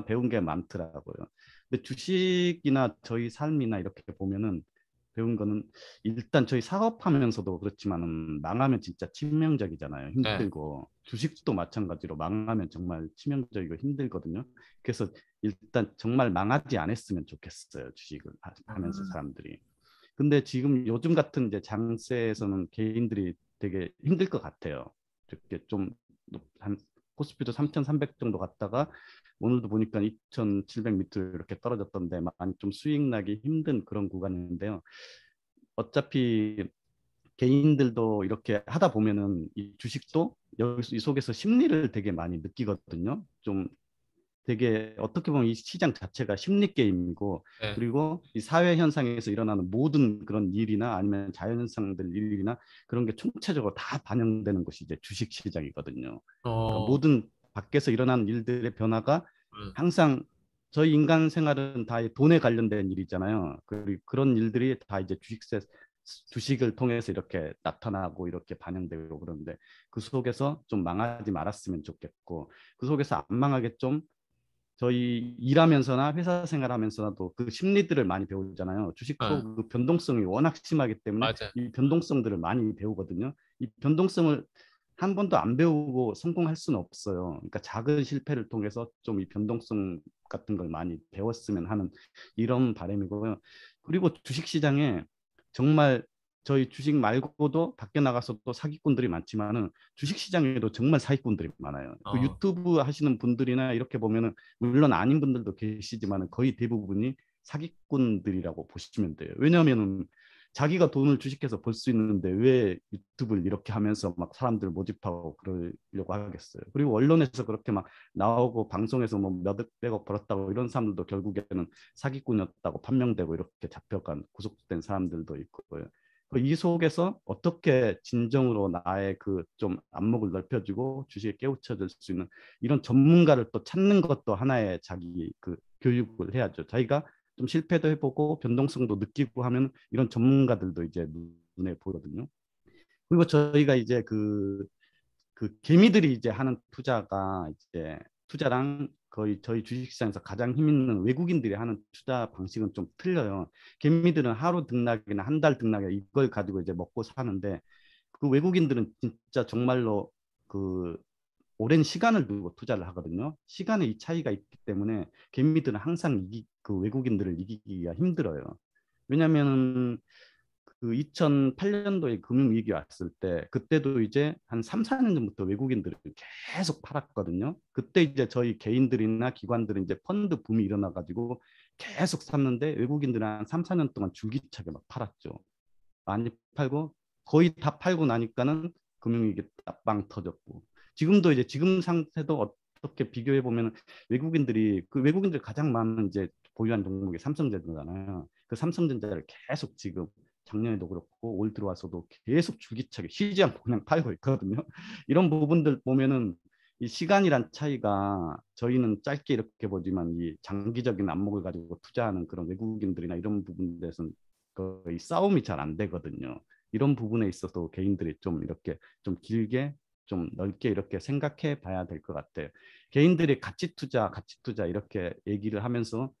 배운 게 많더라고요. 근데 주식이나 저희 삶이나 이렇게 보면은 배운 거는 일단 저희 사업하면서도 그렇지만은 망하면 진짜 치명적이잖아요. 네. 힘들고 주식도 마찬가지로 망하면 정말 치명적이고 힘들거든요. 그래서 일단 정말 망하지 않았으면 좋겠어요. 주식을 하면서 음, 사람들이. 근데 지금 요즘 같은 이제 장세에서는 개인들이 되게 힘들 것 같아요. 이렇게 좀한 코스피도 3,300 정도 갔다가 오늘도 보니까 2,700 밑으로 이렇게 떨어졌던데 많이 좀 수익 나기 힘든 그런 구간인데요. 어차피 개인들도 이렇게 하다 보면은 이 주식도 여기서 이 속에서 심리를 되게 많이 느끼거든요. 좀 되게 어떻게 보면 이 시장 자체가 심리 게임이고 네. 그리고 이 사회 현상에서 일어나는 모든 그런 일이나 아니면 자연 현상들 일이나 그런 게 총체적으로 다 반영되는 것이 이제 주식 시장이거든요. 그러니까 어, 모든 밖에서 일어나는 일들의 변화가 음, 항상 저희 인간 생활은 다 돈에 관련된 일이잖아요. 그리고 그런 일들이 다 이제 주식을 통해서 이렇게 나타나고 이렇게 반영되고 그러는데 그 속에서 좀 망하지 말았으면 좋겠고 그 속에서 안 망하게 좀 저희 일하면서나 회사 생활하면서도 그 심리들을 많이 배우잖아요. 네. 주식도 그 변동성이 워낙 심하기 때문에 맞아요. 이 변동성들을 많이 배우거든요. 이 변동성을 한 번도 안 배우고 성공할 수는 없어요. 그러니까 작은 실패를 통해서 좀 이 변동성 같은 걸 많이 배웠으면 하는 이런 바람이고요. 그리고 주식 시장에 정말 저희 주식 말고도 밖에 나가서도 사기꾼들이 많지만은 주식 시장에도 정말 사기꾼들이 많아요. 그 어, 유튜브 하시는 분들이나 이렇게 보면은 물론 아닌 분들도 계시지만 거의 대부분이 사기꾼들이라고 보시면 돼요. 왜냐하면 자기가 돈을 주식해서 벌 수 있는데 왜 유튜브를 이렇게 하면서 막 사람들 모집하고 그러려고 하겠어요. 그리고 언론에서 그렇게 막 나오고 방송에서 뭐 몇백억 벌었다고 이런 사람들도 결국에는 사기꾼이었다고 판명되고 이렇게 잡혀간 구속된 사람들도 있고요. 이 속에서 어떻게 진정으로 나의 그 좀 안목을 넓혀주고 주식에 깨우쳐질 수 있는 이런 전문가를 또 찾는 것도 하나의 자기 그 교육을 해야죠. 자기가 좀 실패도 해보고 변동성도 느끼고 하면 이런 전문가들도 이제 눈에 보거든요. 그리고 저희가 이제 그 개미들이 이제 하는 투자가 이제 투자랑 거의 저희 주식시장에서 가장 힘 있는 외국인들이 하는 투자 방식은 좀 틀려요. 개미들은 하루 등락이나 한 달 등락이나 이걸 가지고 이제 먹고 사는데 그 외국인들은 진짜 정말로 그 오랜 시간을 두고 투자를 하거든요. 시간의 이 차이가 있기 때문에 개미들은 항상 그 외국인들을 이기기가 힘들어요. 왜냐하면 그 2008년도에 금융위기 왔을 때 그때도 이제 한 3, 4년 전부터 외국인들을 계속 팔았거든요. 그때 이제 저희 개인들이나 기관들은 이제 펀드 붐이 일어나 가지고 계속 샀는데 외국인들은 한 3, 4년 동안 줄기차게 막 팔았죠. 많이 팔고 거의 다 팔고 나니까는 금융위기 딱빵 터졌고 지금도 이제 지금 상태도 어떻게 비교해 보면 외국인들이 가장 많은 이제 보유한 종목이 삼성전자잖아요. 그 삼성전자를 계속 지금 작년에도 그렇고 올 들어와서도 계속 줄기차게 쉬지 않고 그냥 팔고 있거든요. 이런 부분들 보면은 이 시간이란 차이가 저희는 짧게 이렇게 보지만 이 장기적인 안목을 가지고 투자하는 그런 외국인들이나 이런 부분에서는 거의 싸움이 잘 안 되거든요. 이런 부분에 있어서 개인들이 좀 이렇게 좀 길게 좀 넓게 이렇게 생각해 봐야 될 것 같아요. 개인들이 가치 투자 이렇게 얘기를 하면서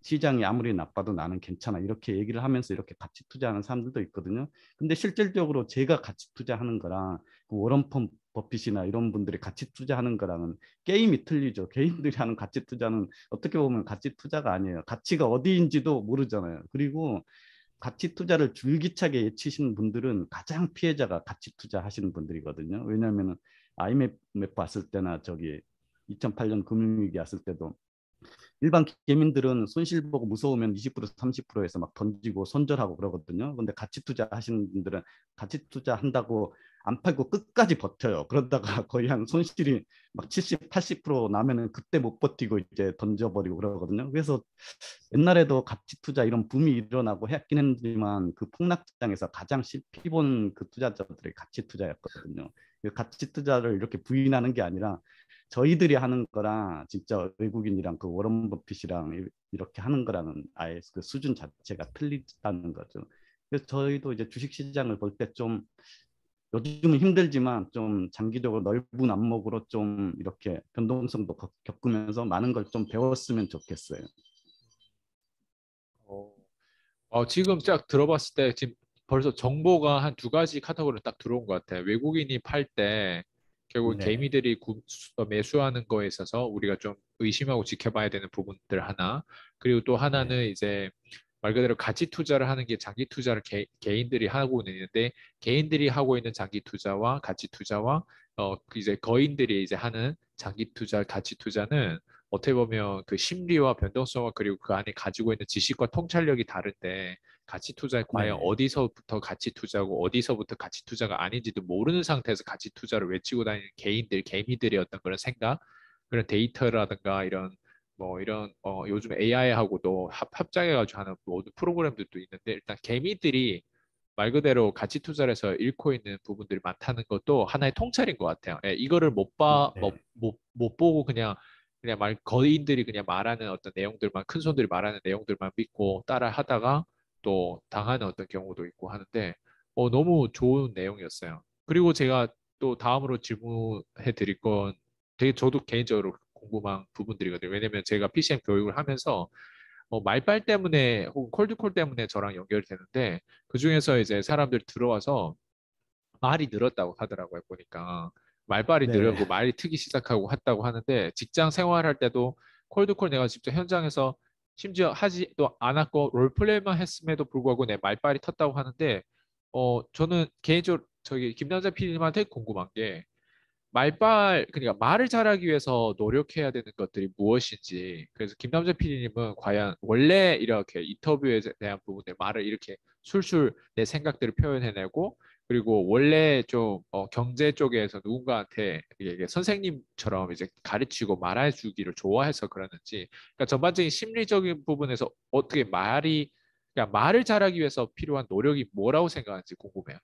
시장이 아무리 나빠도 나는 괜찮아 이렇게 얘기를 하면서 이렇게 가치 투자하는 사람들도 있거든요. 근데 실질적으로 제가 가치 투자하는 거랑 그 워런 버핏이나 이런 분들이 가치 투자하는 거랑은 게임이 틀리죠. 개인들이 하는 가치 투자는 어떻게 보면 가치 투자가 아니에요. 가치가 어디인지도 모르잖아요. 그리고 가치 투자를 줄기차게 예치시는 분들은 가장 피해자가 가치 투자 하시는 분들이거든요. 왜냐하면 IMF 왔을 때나 저기 2008년 금융위기 왔을 때도 일반 개민들은 손실 보고 무서우면 20% 30%에서 막 던지고 손절하고 그러거든요. 근데 가치 투자 하시는 분들은 가치 투자 한다고 안 팔고 끝까지 버텨요. 그러다가 거의 한 손실이 막 70, 80% 나면은 그때 못 버티고 이제 던져버리고 그러거든요. 그래서 옛날에도 가치 투자 이런 붐이 일어나고 했긴 했지만 그 폭락장에서 가장 피본 그 투자자들이 가치 투자였거든요. 그 가치 투자를 이렇게 부인하는 게 아니라 저희들이 하는 거랑 진짜 외국인이랑 그 워런 버핏이랑 이렇게 하는 거랑은 아예 그 수준 자체가 틀리다는 거죠. 그래서 저희도 이제 주식 시장을 볼 때 좀 요즘은 힘들지만 좀 장기적으로 넓은 안목으로 좀 이렇게 변동성도 겪으면서 많은 걸 좀 배웠으면 좋겠어요. 어, 지금 딱 들어봤을 때 지금 벌써 정보가 한 두 가지 카테고리로 딱 들어온 것 같아요. 외국인이 팔 때 결국 네, 개미들이 매수하는 거에 있어서 우리가 좀 의심하고 지켜봐야 되는 부분들 하나. 그리고 또 네, 하나는 이제 말 그대로 가치 투자를 하는 게 장기 투자를 개인들이 하고 있는데 개인들이 하고 있는 장기 투자와 가치 투자와 그 이제 거인들이 이제 하는 장기 투자, 가치 투자는 어떻게 보면 그 심리와 변동성과 그리고 그 안에 가지고 있는 지식과 통찰력이 다른데 가치 투자에 과연 네, 어디서부터 가치 투자고 어디서부터 가치 투자가 아닌지도 모르는 상태에서 가치 투자를 외치고 다니는 개인들, 개미들의 어떤 그런 생각, 그런 데이터라든가 이런 뭐 이런 요즘 AI하고도 합작해가지고 하는 모든 프로그램들도 있는데 일단 개미들이 말 그대로 가치 투자를 해서 잃고 있는 부분들이 많다는 것도 하나의 통찰인 것 같아요. 예, 이거를 네. 못 보고 그냥 거인들이 그냥 말하는 어떤 내용들만, 큰 손들이 말하는 내용들만 믿고 따라 하다가 또 당하는 어떤 경우도 있고 하는데, 너무 좋은 내용이었어요. 그리고 제가 또 다음으로 질문해 드릴 건 되게 저도 개인적으로 궁금한 부분들이거든요. 왜냐면 제가 PCM 교육을 하면서 말빨 때문에 혹은 콜드콜 때문에 저랑 연결이 되는데 그중에서 이제 사람들 들어와서 말이 늘었다고 하더라고요, 보니까. 말빨이 네. 늘고 말이 트기 시작하고 했다고 하는데 직장 생활할 때도 콜드콜 내가 직접 현장에서 심지어 하지도 않았고 롤플레이만 했음에도 불구하고 내 말빨이 텄다고 하는데 저는 개인적으로 저기 김남자 PD님한테 궁금한 게 그러니까 말을 잘하기 위해서 노력해야 되는 것들이 무엇인지. 그래서 김남재 PD님은 과연 원래 이렇게 인터뷰에 대한 부분에 말을 이렇게 술술 내 생각들을 표현해내고, 그리고 원래 좀 경제 쪽에서 누군가한테 이게 선생님처럼 이제 가르치고 말해주기를 좋아해서 그러는지, 그러니까 전반적인 심리적인 부분에서 어떻게 그러니까 말을 잘하기 위해서 필요한 노력이 뭐라고 생각하는지 궁금해요.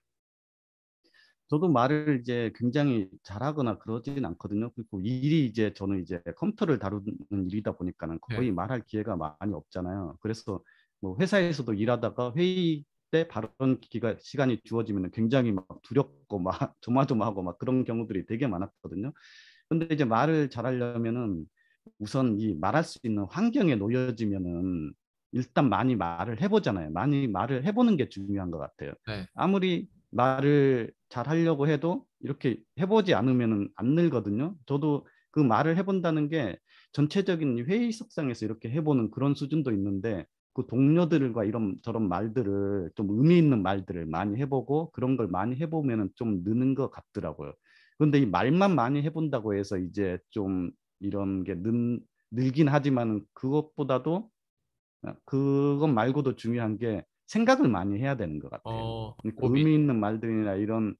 저도 말을 이제 굉장히 잘하거나 그러진 않거든요. 그리고 일이 이제 저는 이제 컴퓨터를 다루는 일이다 보니까는 네. 거의 말할 기회가 많이 없잖아요. 그래서 뭐 회사에서도 일하다가 회의 때 발언 시간이 주어지면 굉장히 막 두렵고 막 조마조마하고 막 그런 경우들이 되게 많았거든요. 근데 이제 말을 잘하려면은 우선 이 말할 수 있는 환경에 놓여지면은 일단 많이 말을 해보잖아요. 많이 말을 해보는 게 중요한 것 같아요. 네. 아무리 말을 잘 하려고 해도 이렇게 해보지 않으면은 안 늘거든요. 저도 그 말을 해본다는 게 전체적인 회의 석상에서 이렇게 해보는 그런 수준도 있는데 그 동료들과 이런 저런 말들을 좀 의미 있는 말들을 많이 해보고 그런 걸 많이 해보면은 좀 느는 것 같더라고요. 근데 이 말만 많이 해본다고 해서 이제 좀 이런 게 늘긴 하지만 그것보다도 그것 말고도 중요한 게 생각을 많이 해야 되는 것 같아요. 그러니까 고민. 의미 있는 말들이나 이런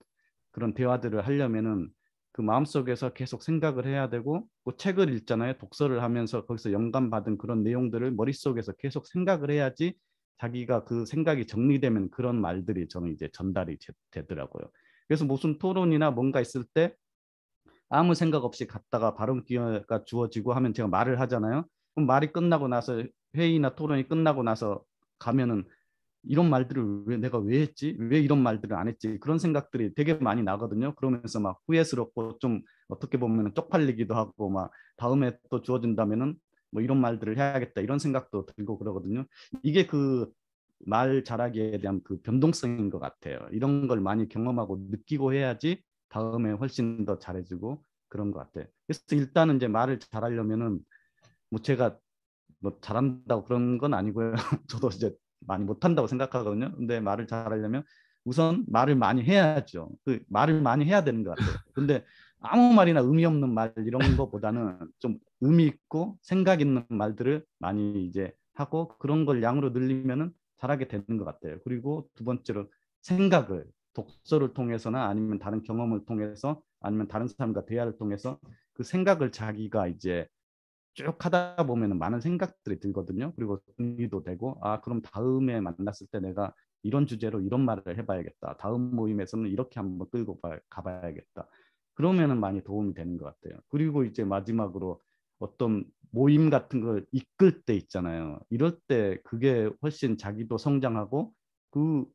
그런 대화들을 하려면은 그 마음속에서 계속 생각을 해야 되고 그 책을 읽잖아요. 독서를 하면서 거기서 영감받은 그런 내용들을 머릿속에서 계속 생각을 해야지 자기가 그 생각이 정리되면 그런 말들이 저는 이제 전달이 되더라고요. 그래서 무슨 토론이나 뭔가 있을 때 아무 생각 없이 갔다가 발언 기회가 주어지고 하면 제가 말을 하잖아요. 그럼 말이 끝나고 나서 회의나 토론이 끝나고 나서 가면은 이런 말들을 왜 내가 왜 했지? 왜 이런 말들을 안 했지? 그런 생각들이 되게 많이 나거든요. 그러면서 막 후회스럽고 좀 어떻게 보면 쪽팔리기도 하고 막 다음에 또 주어진다면은 뭐 이런 말들을 해야겠다 이런 생각도 들고 그러거든요. 이게 그 말 잘하기에 대한 그 변동성인 것 같아요. 이런 걸 많이 경험하고 느끼고 해야지 다음에 훨씬 더 잘해지고 그런 것 같아요. 그래서 일단은 이제 말을 잘하려면은 뭐 제가 뭐 잘한다고 그런 건 아니고요. 저도 이제 많이 못한다고 생각하거든요. 근데 말을 잘하려면 우선 말을 많이 해야죠. 그 말을 많이 해야 되는 것 같아요. 근데 아무 말이나 의미 없는 말 이런 거보다는 좀 의미 있고 생각 있는 말들을 많이 이제 하고 그런 걸 양으로 늘리면은 잘하게 되는 것 같아요. 그리고 두 번째로 생각을 독서를 통해서나 아니면 다른 경험을 통해서 아니면 다른 사람과 대화를 통해서 그 생각을 자기가 이제 쭉 하다 보면 많은 생각들이 들거든요. 그리고 정리도 되고, 아, 그럼 다음에 만났을 때 내가 이런 주제로 이런 말을 해봐야겠다. 다음 모임에서는 이렇게 한번 끌고 가봐야겠다. 그러면은 많이 도움이 되는 것 같아요. 그리고 이제 마지막으로 어떤 모임 같은 걸 이끌 때 있잖아요. 이럴 때 그게 훨씬 자기도 성장하고 그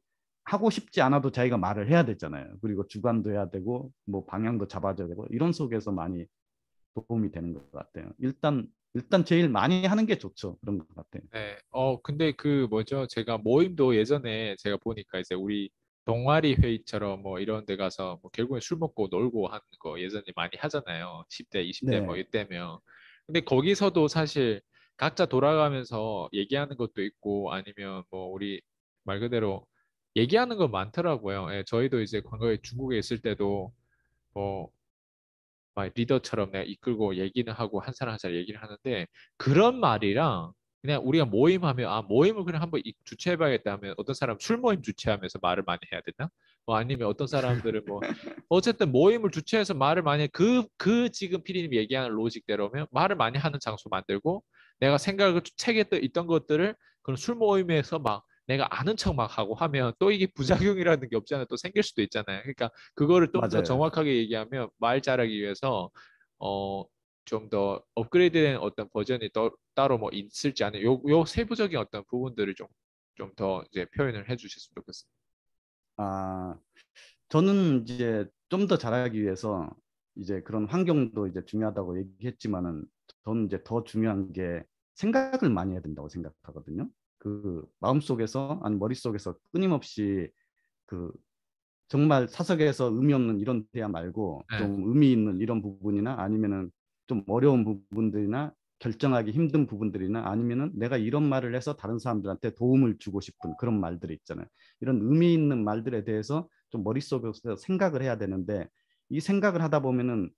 하고 싶지 않아도 자기가 말을 해야 되잖아요. 그리고 주관도 해야 되고 뭐 방향도 잡아줘야 되고 이런 속에서 많이 도움이 되는 것 같아요. 일단 제일 많이 하는 게 좋죠. 그런 것 같아요. 네. 근데 그 뭐죠? 제가 모임도 예전에 제가 보니까 이제 우리 동아리 회의처럼 뭐 이런 데 가서 뭐 결국엔 술 먹고 놀고 하는 거 예전에 많이 하잖아요. 10대, 20대 뭐 네, 이때면. 근데 거기서도 사실 각자 돌아가면서 얘기하는 것도 있고 아니면 뭐 우리 말 그대로 얘기하는 거 많더라고요. 예, 저희도 이제 과거에 중국에 있을 때도 뭐 막 리더처럼 내가 이끌고 얘기는 하고 한 사람 한 사람 얘기를 하는데 그런 말이랑 그냥 우리가 모임하면 모임을 그냥 한번 주최해봐야겠다 하면 어떤 사람 술 모임 주최하면서 말을 많이 해야 되나? 뭐 아니면 어떤 사람들은 뭐 어쨌든 모임을 주최해서 말을 많이 그 지금 피디님 얘기하는 로직대로면 말을 많이 하는 장소 만들고 내가 생각을 책에 있던 것들을 그런 술 모임에서 막 내가 아는 척 막 하고 하면 또 이게 부작용이라는 게 없잖아요. 또 생길 수도 있잖아요. 그러니까 그거를 좀 더 맞아요. 정확하게 얘기하면 말 잘하기 위해서 어, 좀 더 업그레이드된 어떤 버전이 따로 뭐 있을지 아니면 요 세부적인 어떤 부분들을 좀 더 이제 표현을 해주셨으면 좋겠습니다. 아, 저는 이제 좀 더 잘하기 위해서 이제 그런 환경도 이제 중요하다고 얘기했지만은 저는 이제 더 중요한 게 생각을 많이 해야 된다고 생각하거든요. 그 마음속에서 아니 머릿속에서 끊임없이 그 정말 사석에서 의미 없는 이런 대화 말고 네. 좀 의미 있는 이런 부분이나 아니면은 좀 어려운 부분들이나 결정하기 힘든 부분들이나 아니면은 내가 이런 말을 해서 다른 사람들한테 도움을 주고 싶은 그런 말들이 있잖아요. 이런 의미 있는 말들에 대해서 좀 머릿속에서 생각을 해야 되는데 이 생각을 하다 보면은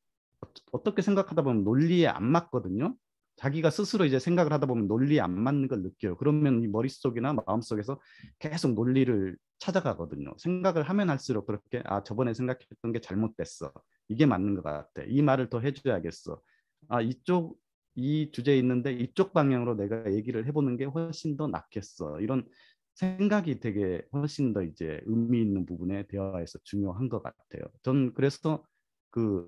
어떻게 생각하다 보면 논리에 안 맞거든요. 자기가 스스로 이제 생각을 하다 보면 논리에 안 맞는 걸 느껴요. 그러면 이 머릿속이나 마음속에서 계속 논리를 찾아가거든요. 생각을 하면 할수록 그렇게 저번에 생각했던 게 잘못됐어. 이게 맞는 것 같아. 이 말을 더 해줘야겠어. 이 주제에 있는데 이쪽 방향으로 내가 얘기를 해보는 게 훨씬 더 낫겠어. 이런 생각이 되게 훨씬 더 이제 의미 있는 부분에 대화에서 중요한 것 같아요. 전 그래서 그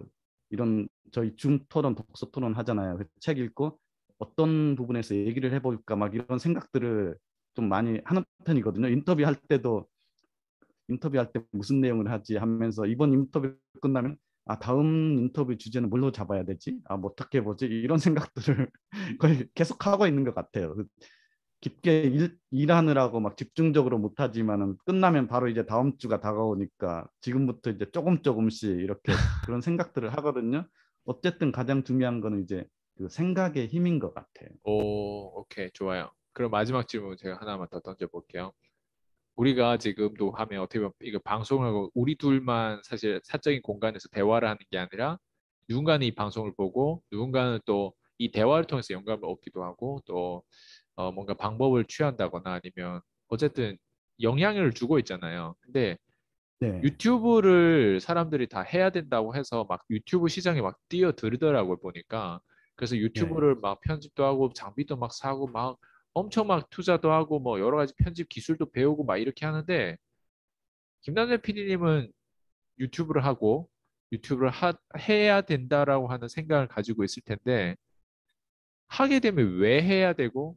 이런 저희 줌 토론, 독서 토론 하잖아요. 책 읽고 어떤 부분에서 얘기를 해볼까 막 이런 생각들을 좀 많이 하는 편이거든요. 인터뷰할 때 무슨 내용을 하지 하면서 이번 인터뷰 끝나면 다음 인터뷰 주제는 뭘로 잡아야 되지? 뭐 어떻게 해보지? 이런 생각들을 거의 계속 하고 있는 것 같아요. 깊게 일하느라고 막 집중적으로 못하지만은 끝나면 바로 이제 다음 주가 다가오니까 지금부터 이제 조금씩 이렇게 그런 생각들을 하거든요. 어쨌든 가장 중요한 거는 이제 그 생각의 힘인 것 같아요. 오케이, 좋아요. 그럼 마지막 질문 제가 하나만 더 던져볼게요. 우리가 지금도 하면 어떻게 보면 이거 방송을 하고 우리 둘만 사실 사적인 공간에서 대화를 하는 게 아니라 누군가는 이 방송을 보고 누군가는 또 이 대화를 통해서 영감을 얻기도 하고 또 뭔가 방법을 취한다거나 아니면 어쨌든 영향을 주고 있잖아요. 근데 네, 유튜브를 사람들이 다 해야 된다고 해서 막 유튜브 시장에 막 뛰어들더라고요, 보니까. 그래서 네. 유튜브를 막 편집도 하고 장비도 막 사고 막 엄청 막 투자도 하고 뭐 여러 가지 편집 기술도 배우고 막 이렇게 하는데 김남재 PD님은 유튜브를 하고 해야 된다라고 하는 생각을 가지고 있을 텐데 하게 되면 왜 해야 되고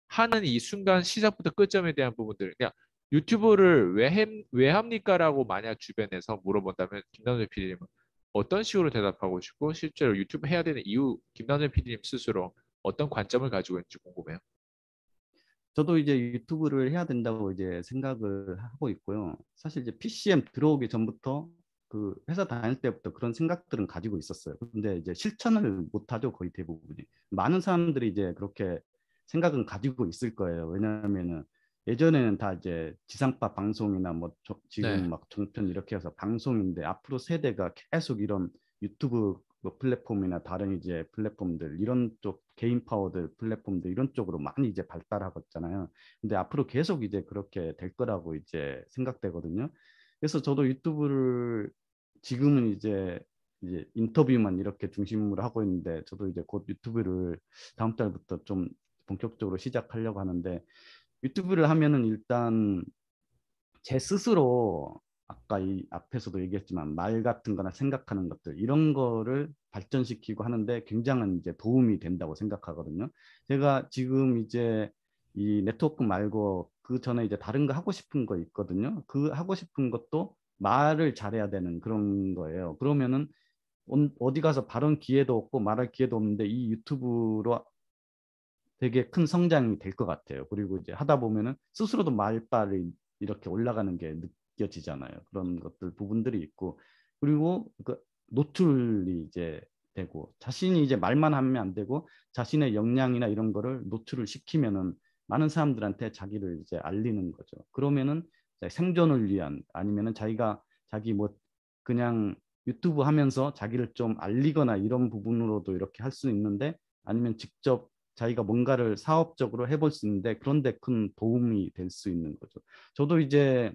하는 이 순간 시작부터 끝점에 대한 부분들 그냥 유튜브를 왜 합니까라고 만약 주변에서 물어본다면 김남재 PD님은 어떤 식으로 대답하고 싶고 실제로 유튜브 해야 되는 이유 김남재 PD님 스스로 어떤 관점을 가지고 있는지 궁금해요. 저도 이제 유튜브를 해야 된다고 이제 생각을 하고 있고요. 사실 이제 PCM 들어오기 전부터 그 회사 다닐 때부터 그런 생각들은 가지고 있었어요. 근데 이제 실천을 못하죠, 거의 대부분이. 많은 사람들이 이제 그렇게 생각은 가지고 있을 거예요. 왜냐하면은 예전에는 다 이제 지상파 방송이나 뭐 네. 지금 막 종편 이렇게 해서 방송인데 앞으로 세대가 계속 이런 유튜브 뭐 플랫폼이나 다른 이제 플랫폼들 이런 쪽 개인 파워들 플랫폼들 이런 쪽으로 많이 이제 발달하고 있잖아요. 근데 앞으로 계속 이제 그렇게 될 거라고 이제 생각되거든요. 그래서 저도 유튜브를 지금은 이제 인터뷰만 이렇게 중심으로 하고 있는데 저도 이제 곧 유튜브를 다음 달부터 좀 본격적으로 시작하려고 하는데 유튜브를 하면은 일단 제 스스로 아까 이 앞에서도 얘기했지만 말 같은 거나 생각하는 것들 이런 거를 발전시키고 하는데 굉장한 이제 도움이 된다고 생각하거든요. 제가 지금 이제 이 네트워크 말고 그 전에 이제 다른 거 하고 싶은 거 있거든요. 그 하고 싶은 것도 말을 잘해야 되는 그런 거예요. 그러면은 어디 가서 발언 기회도 없고 말할 기회도 없는데 이 유튜브로 되게 큰 성장이 될 것 같아요. 그리고 이제 하다 보면은 스스로도 말빨이 이렇게 올라가는 게 느껴지잖아요. 그런 것들 부분들이 있고 그리고 그 노출이 이제 되고 자신이 이제 말만 하면 안 되고 자신의 역량이나 이런 거를 노출을 시키면은 많은 사람들한테 자기를 이제 알리는 거죠. 그러면은 생존을 위한 아니면은 자기가 자기 뭐 그냥 유튜브 하면서 자기를 좀 알리거나 이런 부분으로도 이렇게 할 수 있는데 아니면 직접 자기가 뭔가를 사업적으로 해볼 수 있는데 그런데 큰 도움이 될 수 있는 거죠. 저도 이제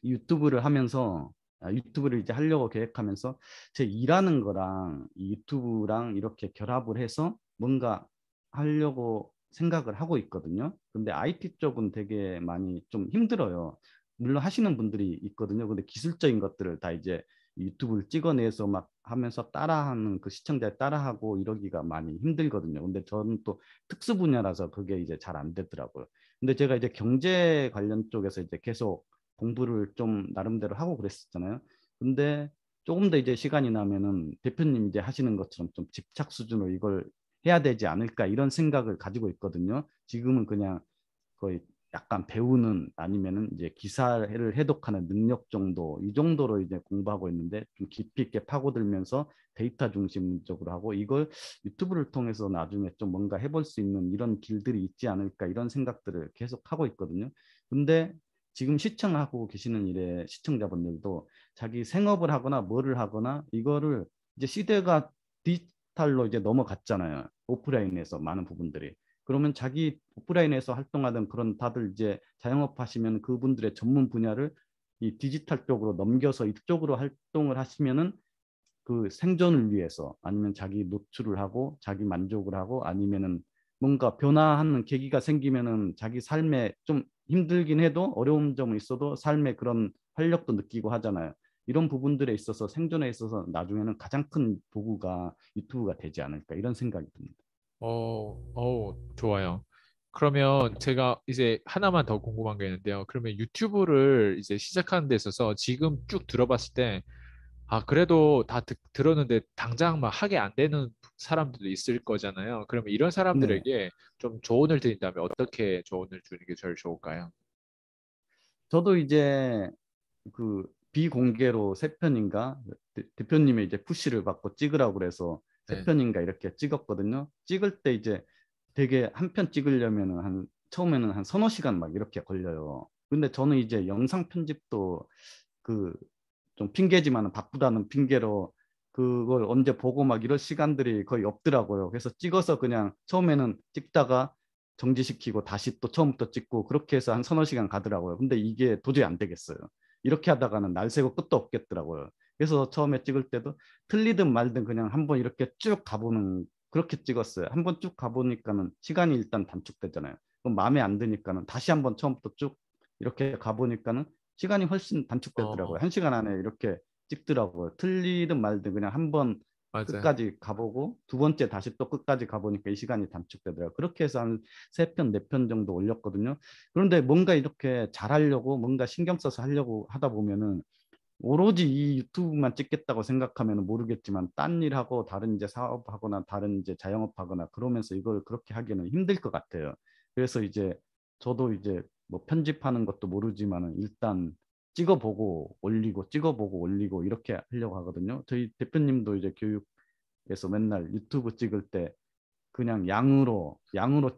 유튜브를 하면서 유튜브를 이제 하려고 계획하면서 제 일하는 거랑 이 유튜브랑 이렇게 결합을 해서 뭔가 하려고 생각을 하고 있거든요. 근데 IT 쪽은 되게 많이 좀 힘들어요. 물론 하시는 분들이 있거든요. 근데 기술적인 것들을 다 이제 유튜브를 찍어내서 막 하면서 따라하는 그 시청자에 따라하고 이러기가 많이 힘들거든요. 근데 저는 또 특수 분야라서 그게 이제 잘 안 되더라고요. 근데 제가 이제 경제 관련 쪽에서 이제 계속 공부를 좀 나름대로 하고 그랬었잖아요. 근데 조금 더 이제 시간이 나면은 대표님 이제 하시는 것처럼 좀 집착 수준으로 이걸 해야 되지 않을까 이런 생각을 가지고 있거든요. 지금은 그냥 거의 약간 배우는 아니면은 이제 기사를 해독하는 능력 정도 이 정도로 이제 공부하고 있는데 좀 깊이 있게 파고들면서 데이터 중심적으로 하고 이걸 유튜브를 통해서 나중에 좀 뭔가 해볼 수 있는 이런 길들이 있지 않을까 이런 생각들을 계속 하고 있거든요. 근데 지금 시청하고 계시는 일에 시청자분들도 자기 생업을 하거나 뭐를 하거나 이거를 이제 시대가 디지털로 이제 넘어갔잖아요. 오프라인에서 많은 부분들이. 그러면 자기 오프라인에서 활동하던 그런 다들 이제 자영업 하시면 그분들의 전문 분야를 이 디지털 쪽으로 넘겨서 이쪽으로 활동을 하시면은 그 생존을 위해서 아니면 자기 노출을 하고 자기 만족을 하고 아니면은 뭔가 변화하는 계기가 생기면은 자기 삶에 좀 힘들긴 해도 어려운 점은 있어도 삶에 그런 활력도 느끼고 하잖아요. 이런 부분들에 있어서 생존에 있어서 나중에는 가장 큰 도구가 유튜브가 되지 않을까 이런 생각이 듭니다. 좋아요. 그러면 제가 이제 하나만 더 궁금한 게 있는데요. 그러면 유튜브를 이제 시작하는 데 있어서 지금 쭉 들어봤을 때, 그래도 다 들었는데 당장 막 하게 안 되는 사람들도 있을 거잖아요. 그러면 이런 네. 사람들에게 좀 조언을 드린다면 어떻게 조언을 주는 게 제일 좋을까요? 저도 이제 그 비공개로 세 편인가 대표님의 이제 푸시를 받고 찍으라고 그래서 세 네. 편인가 이렇게 찍었거든요. 찍을 때 이제 되게 한 편 찍으려면은 한 처음에는 한 서너 시간 막 이렇게 걸려요. 근데 저는 이제 영상 편집도 그 좀 핑계지만 바쁘다는 핑계로 그걸 언제 보고 막 이럴 시간들이 거의 없더라고요. 그래서 찍어서 그냥 처음에는 찍다가 정지시키고 다시 또 처음부터 찍고 그렇게 해서 한 서너 시간 가더라고요. 근데 이게 도저히 안 되겠어요. 이렇게 하다가는 날 새고 끝도 없겠더라고요. 그래서 처음에 찍을 때도 틀리든 말든 그냥 한번 이렇게 쭉 가보는 그렇게 찍었어요. 한번 쭉 가보니까는 시간이 일단 단축되잖아요. 그럼 마음에 안 드니까는 다시 한번 처음부터 쭉 이렇게 가보니까는 시간이 훨씬 단축되더라고요. 어, 한 시간 안에 이렇게 찍더라고요. 틀리든 말든 그냥 한번 맞아요. 끝까지 가보고 두 번째 다시 또 끝까지 가보니까 이 시간이 단축되더라고요. 그렇게 해서 한 세 편, 네 편 정도 올렸거든요. 그런데 뭔가 이렇게 잘하려고 뭔가 신경 써서 하려고 하다 보면은 오로지 이 유튜브만 찍겠다고 생각하면 모르겠지만 딴 일하고 다른 이제 사업하거나 다른 이제 자영업하거나 그러면서 이걸 그렇게 하기는 힘들 것 같아요. 그래서 이제 저도 이제 뭐 편집하는 것도 모르지만은 일단 찍어보고 올리고 찍어보고 올리고 이렇게 하려고 하거든요. 저희 대표님도 이제 교육에서 맨날 유튜브 찍을 때 그냥 양으로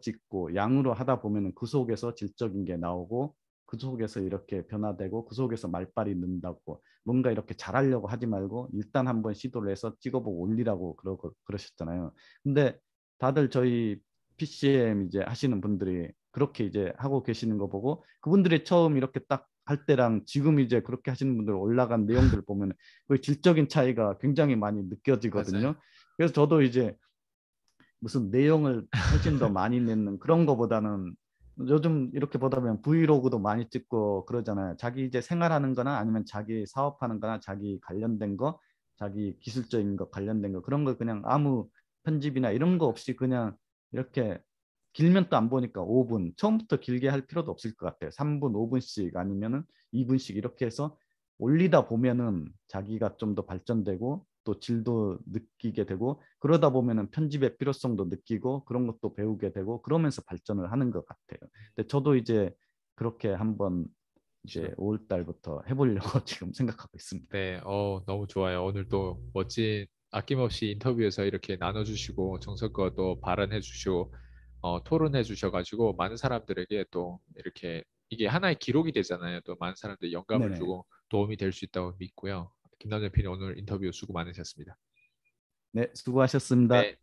찍고 양으로 하다 보면은 그 속에서 질적인 게 나오고 그 속에서 이렇게 변화되고 그 속에서 말빨이 는다고 뭔가 이렇게 잘하려고 하지 말고 일단 한번 시도를 해서 찍어보고 올리라고 그러셨잖아요. 근데 다들 저희 PCM 이제 하시는 분들이 그렇게 이제 하고 계시는 거 보고 그분들이 처음 이렇게 딱 할 때랑 지금 이제 그렇게 하시는 분들 올라간 내용들 보면 그 질적인 차이가 굉장히 많이 맞아요. 느껴지거든요. 그래서 저도 이제 무슨 내용을 훨씬 더 많이 내는 그런 거보다는 요즘 이렇게 보다 보면 브이로그도 많이 찍고 그러잖아요. 자기 이제 생활하는 거나 아니면 자기 사업하는 거나 자기 관련된 거, 자기 기술적인 거 관련된 거 그런 거 그냥 아무 편집이나 이런 거 없이 그냥 이렇게 길면 또 안 보니까 5분. 처음부터 길게 할 필요도 없을 것 같아요. 3분, 5분씩 아니면은 2분씩 이렇게 해서 올리다 보면은 자기가 좀 더 발전되고 또 질도 느끼게 되고 그러다 보면은 편집의 필요성도 느끼고 그런 것도 배우게 되고 그러면서 발전을 하는 것 같아요. 근데 저도 이제 그렇게 한번 이제 지금 5월 달부터 해보려고 지금 생각하고 있습니다. 네, 너무 좋아요. 오늘 또 멋진 아낌없이 인터뷰에서 이렇게 나눠주시고 정성껏 또 발언해 주시고 토론해 주셔가지고 많은 사람들에게 또 이렇게 이게 하나의 기록이 되잖아요. 또 많은 사람들 영감을 네네. 주고 도움이 될 수 있다고 믿고요. 김남준 PD 오늘 인터뷰 수고 많으셨습니다. 네, 수고하셨습니다. 네.